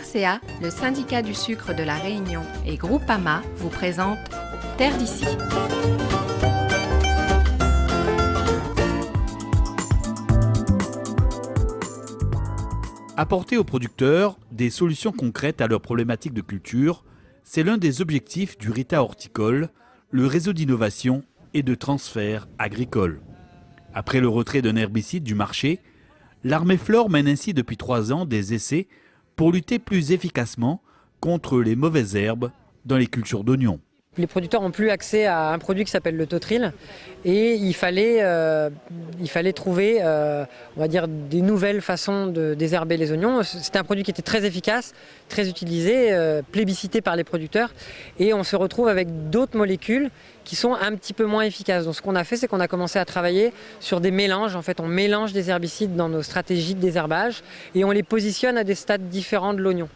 FRCA, le syndicat du sucre de la Réunion et Groupama vous présentent Terre d'ici. Apporter aux producteurs des solutions concrètes à leurs problématiques de culture, c'est l'un des objectifs du RITA Horticole, le réseau d'innovation et de transfert agricole. Après le retrait d'un herbicide du marché, l'Arméflore mène ainsi depuis 3 ans des essais pour lutter plus efficacement contre les mauvaises herbes dans les cultures d'oignons. Les producteurs n'ont plus accès à un produit qui s'appelle le Totril et il fallait trouver on va dire, des nouvelles façons de désherber les oignons. C'était un produit qui était très efficace, très utilisé, plébiscité par les producteurs et on se retrouve avec d'autres molécules qui sont un petit peu moins efficaces. Donc ce qu'on a fait, c'est qu'on a commencé à travailler sur des mélanges. En fait, on mélange des herbicides dans nos stratégies de désherbage et on les positionne à des stades différents de l'oignon.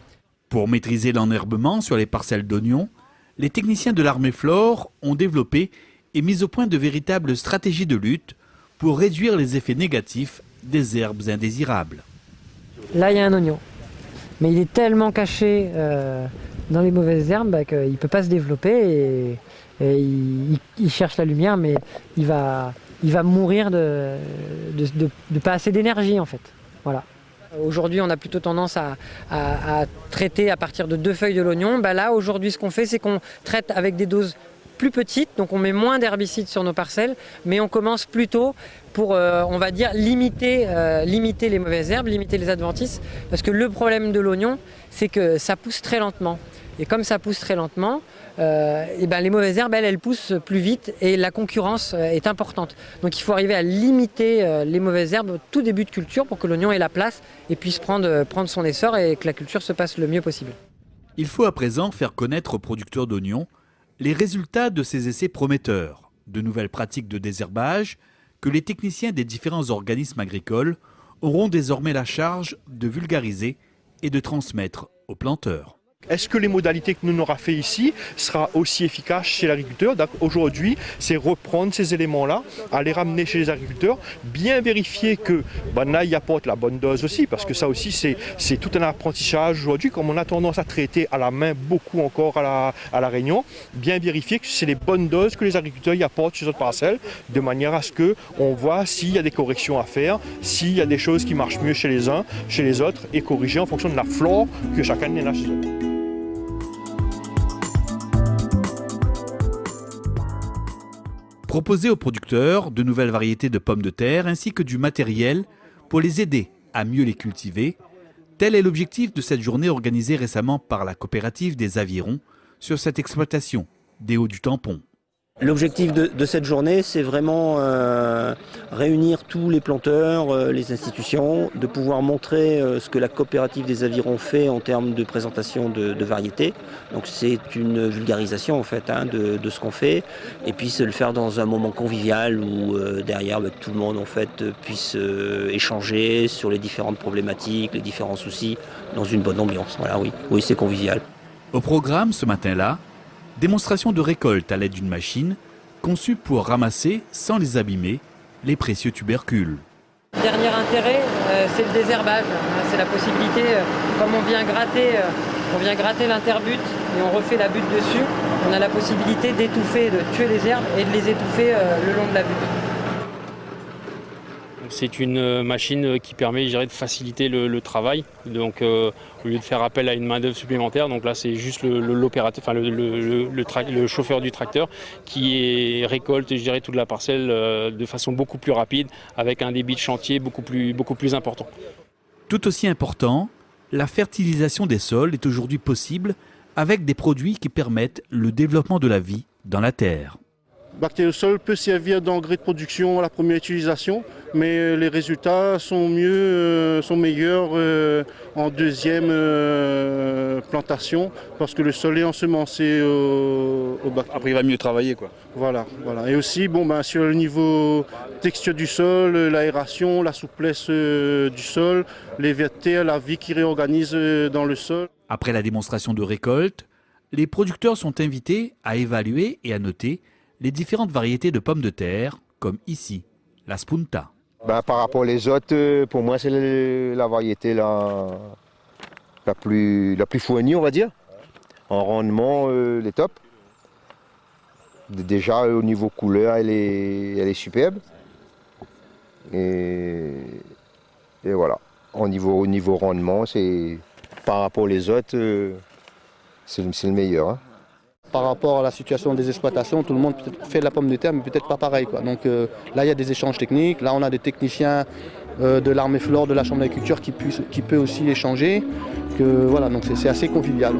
Pour maîtriser l'enherbement sur les parcelles d'oignons, les techniciens de l'Arméflore ont développé et mis au point de véritables stratégies de lutte pour réduire les effets négatifs des herbes indésirables. Là, il y a un oignon, mais il est tellement caché dans les mauvaises herbes qu'il ne peut pas se développer et il cherche la lumière, mais il va mourir de pas assez d'énergie en fait. Voilà. Aujourd'hui, on a plutôt tendance à traiter à partir de 2 feuilles de l'oignon. Là, aujourd'hui, ce qu'on fait, c'est qu'on traite avec des doses plus petites. Donc, on met moins d'herbicides sur nos parcelles, mais on commence plutôt pour, on va dire, limiter les mauvaises herbes, limiter les adventices. Parce que le problème de l'oignon, c'est que ça pousse très lentement. Et comme ça pousse très lentement, les mauvaises herbes, elles poussent plus vite et la concurrence est importante. Donc il faut arriver à limiter les mauvaises herbes au tout début de culture pour que l'oignon ait la place et puisse prendre son essor et que la culture se passe le mieux possible. Il faut à présent faire connaître aux producteurs d'oignons les résultats de ces essais prometteurs, de nouvelles pratiques de désherbage que les techniciens des différents organismes agricoles auront désormais la charge de vulgariser et de transmettre aux planteurs. Est-ce que les modalités que nous aurons fait ici sera aussi efficace chez l'agriculteur? Aujourd'hui, c'est reprendre ces éléments-là, à les ramener chez les agriculteurs, bien vérifier que là, il apporte la bonne dose aussi, parce que ça aussi, c'est tout un apprentissage aujourd'hui, comme on a tendance à traiter à la main beaucoup encore à la Réunion, bien vérifier que c'est les bonnes doses que les agriculteurs y apportent sur notre parcelle, de manière à ce qu'on voit s'il y a des corrections à faire, s'il y a des choses qui marchent mieux chez les uns, chez les autres, et corriger en fonction de la flore que chacun a chez eux. Proposer aux producteurs de nouvelles variétés de pommes de terre ainsi que du matériel pour les aider à mieux les cultiver, tel est l'objectif de cette journée organisée récemment par la coopérative des avirons sur cette exploitation des Hauts du Tampon. L'objectif de cette journée, c'est vraiment réunir tous les planteurs, les institutions, de pouvoir montrer ce que la coopérative des avirons fait en termes de présentation de variétés. Donc c'est une vulgarisation en fait de ce qu'on fait, et puis c'est le faire dans un moment convivial où derrière tout le monde en fait puisse échanger sur les différentes problématiques, les différents soucis, dans une bonne ambiance. Voilà, oui, c'est convivial. Au programme ce matin-là, démonstration de récolte à l'aide d'une machine conçue pour ramasser, sans les abîmer, les précieux tubercules. Dernier intérêt, c'est le désherbage. C'est la possibilité, comme on vient gratter l'interbute et on refait la butte dessus, on a la possibilité d'étouffer, de tuer les herbes et de les étouffer le long de la butte. C'est une machine qui permet, de faciliter le travail. Donc, au lieu de faire appel à une main-d'œuvre supplémentaire, donc là, c'est juste l'opérateur, le chauffeur du tracteur qui récolte, toute la parcelle de façon beaucoup plus rapide, avec un débit de chantier beaucoup plus important. Tout aussi important, la fertilisation des sols est aujourd'hui possible avec des produits qui permettent le développement de la vie dans la terre. Bactériosol peut servir d'engrais de production à la première utilisation, mais les résultats sont meilleurs en deuxième plantation, parce que le sol est ensemencé au bactéries. Après, il va mieux travailler, quoi. Voilà. Et aussi, sur le niveau texture du sol, l'aération, la souplesse du sol, les vers de terre, la vie qui réorganise dans le sol. Après la démonstration de récolte, les producteurs sont invités à évaluer et à noter les différentes variétés de pommes de terre, comme ici, la Spunta. Par rapport aux autres, pour moi, c'est la variété la plus fournie, on va dire. En rendement, elle est top. Déjà au niveau couleur, elle est superbe. Et voilà. Au niveau rendement, c'est par rapport aux autres, c'est le meilleur. Hein. Par rapport à la situation des exploitations, tout le monde fait de la pomme de terre, mais peut-être pas pareil, quoi. Donc là, il y a des échanges techniques. Là, on a des techniciens de l'armée flore, de la chambre d'agriculture qui peut aussi échanger. Voilà, donc c'est assez convivial.